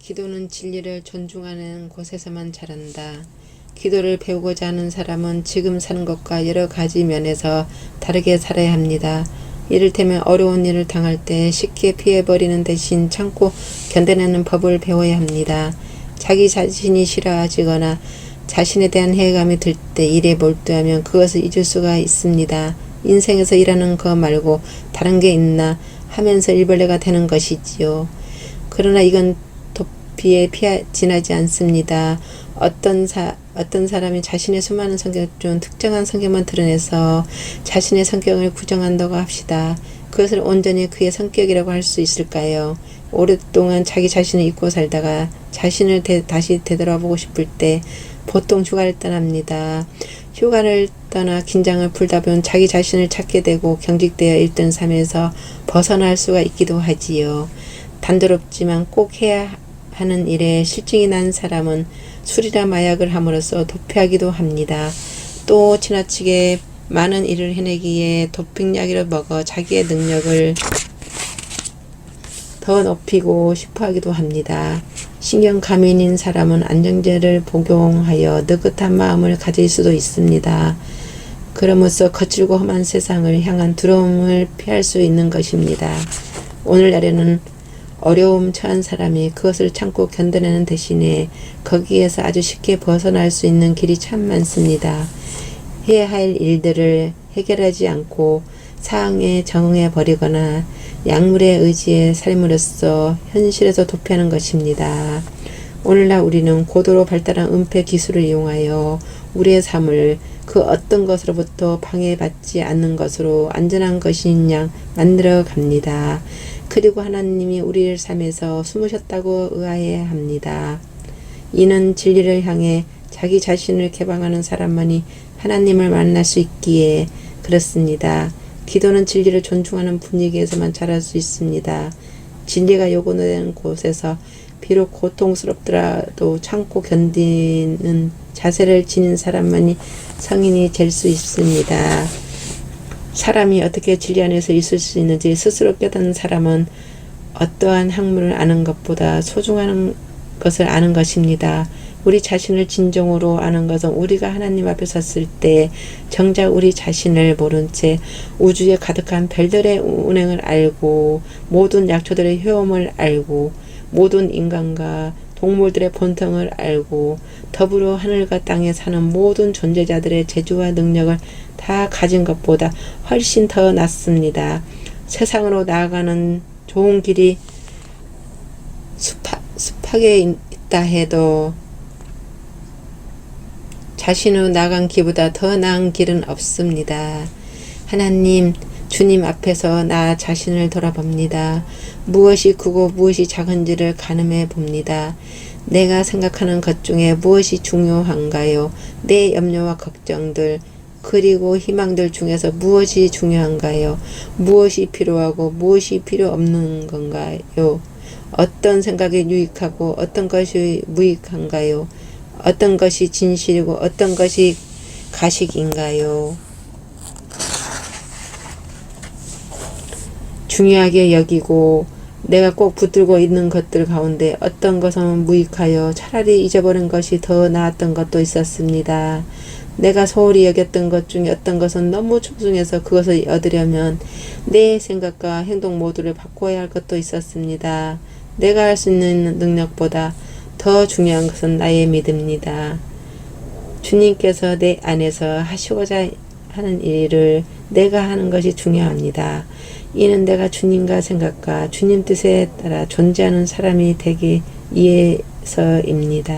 기도는 진리를 존중하는 곳에서만 자란다. 기도를 배우고자 하는 사람은 지금 사는 것과 여러 가지 면에서 다르게 살아야 합니다. 이를테면 어려운 일을 당할 때 쉽게 피해버리는 대신 참고 견뎌내는 법을 배워야 합니다. 자기 자신이 싫어지거나 자신에 대한 해감이 들 때 일에 몰두하면 그것을 잊을 수가 있습니다. 인생에서 일하는 거 말고 다른 게 있나 하면서 일벌레가 되는 것이지요. 그러나 이건 도피에 지나지 않습니다. 어떤 사람이 자신의 수많은 성격 중 특정한 성격만 드러내서 자신의 성격을 부정한다고 합시다. 그것을 온전히 그의 성격이라고 할 수 있을까요? 오랫동안 자기 자신을 잊고 살다가 자신을 다시 되돌아보고 싶을 때 보통 휴가를 떠납니다. 휴가를 떠나 긴장을 풀다 보면 자기 자신을 찾게 되고 경직되어 있던 삶에서 벗어날 수가 있기도 하지요. 단조롭지만 꼭 해야 하는 일에 실증이 난 사람은 술이나 마약을 함으로써 도피하기도 합니다. 또 지나치게 많은 일을 해내기에 도핑약을 먹어 자기의 능력을 더 높이고 싶어 하기도 합니다. 신경과민인 사람은 안정제를 복용하여 느긋한 마음을 가질 수도 있습니다. 그러면서 거칠고 험한 세상을 향한 두려움을 피할 수 있는 것입니다. 오늘날에는 어려움 처한 사람이 그것을 참고 견뎌내는 대신에 거기에서 아주 쉽게 벗어날 수 있는 길이 참 많습니다. 해야 할 일들을 해결하지 않고 상황에 적응해 버리거나 약물에 의지해 삶으로써 현실에서 도피하는 것입니다. 오늘날 우리는 고도로 발달한 은폐 기술을 이용하여 우리의 삶을 그 어떤 것으로부터 방해받지 않는 것으로 안전한 것인 양 만들어 갑니다. 그리고 하나님이 우리의 삶에서 숨으셨다고 의아해 합니다. 이는 진리를 향해 자기 자신을 개방하는 사람만이 하나님을 만날 수 있기에 그렇습니다. 기도는 진리를 존중하는 분위기에서만 자랄 수 있습니다. 진리가 요구되는 곳에서 비록 고통스럽더라도 참고 견디는 자세를 지닌 사람만이 성인이 될 수 있습니다. 사람이 어떻게 진리 안에서 있을 수 있는지 스스로 깨닫는 사람은 어떠한 학문을 아는 것보다 소중한 것을 아는 것입니다. 우리 자신을 진정으로 아는 것은 우리가 하나님 앞에 섰을 때 정작 우리 자신을 모른 채 우주에 가득한 별들의 운행을 알고 모든 약초들의 효험을 알고 모든 인간과 동물들의 본성을 알고 더불어 하늘과 땅에 사는 모든 존재자들의 재주와 능력을 다 가진 것보다 훨씬 더 낫습니다. 세상으로 나아가는 좋은 길이 습하게 있다 해도 자신으로 나간 길보다 더 나은 길은 없습니다. 하나님, 주님 앞에서 나 자신을 돌아봅니다. 무엇이 크고 무엇이 작은지를 가늠해 봅니다. 내가 생각하는 것 중에 무엇이 중요한가요? 내 염려와 걱정들, 그리고 희망들 중에서 무엇이 중요한가요? 무엇이 필요하고 무엇이 필요 없는 건가요? 어떤 생각이 유익하고 어떤 것이 무익한가요? 어떤 것이 진실이고 어떤 것이 가식인가요? 중요하게 여기고 내가 꼭 붙들고 있는 것들 가운데 어떤 것은 무익하여 차라리 잊어버린 것이 더 나았던 것도 있었습니다. 내가 소홀히 여겼던 것 중에 어떤 것은 너무 소중해서 그것을 얻으려면 내 생각과 행동 모두를 바꿔야 할 것도 있었습니다. 내가 할 수 있는 능력보다 더 중요한 것은 나의 믿음입니다. 주님께서 내 안에서 하시고자 하는 일을 내가 하는 것이 중요합니다. 이는 내가 주님과 생각과 주님 뜻에 따라 존재하는 사람이 되기 위해서입니다.